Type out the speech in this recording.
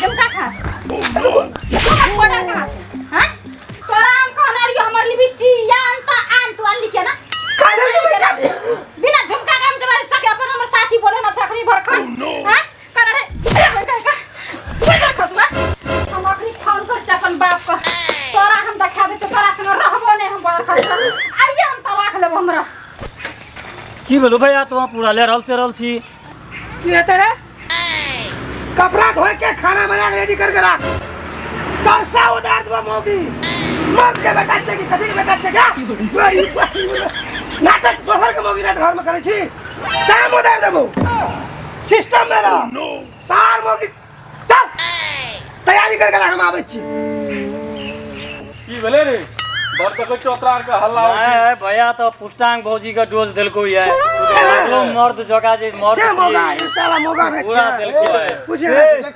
झुमका कहाँ छे ऑर्डर कहाँ छे हां तोरा हम कहनरियो हमर लिपस्टिक या आन तू आन लिखे ना बिना झुमका काम जमारे सके अपन हमर साथी बोले ना छकरी भर खा हां करे का खसमा हम अखनी फोन कर अपन बाप को तोरा हम देखा दे तोरा संग रहबो ने हम बाहर खस आइए हम तलाक लेब हमरा की बोलो भैया तो पूरा ले रहल से रहल छी की है तेरे कपड़ा धोए के खाना बना के रेडी करके रख चरसा उधार दो मोगी मर्द के बेटा छे कि कथि के बेटा छे क्या बड़ी नाटक दोसर के मोगी ना घर में करे छी चाम उधार देबो सिस्टम में रह सार मोगी चल तैयारी करके रख हम आबै छी की भेले रे बर तक चौतरार का हल्ला है भैया तो पुष्टांग भौजी का डोज देलको है मर्द जगह जे मर्द मोगा ये साला मोगा है पूरा देलको है पूछे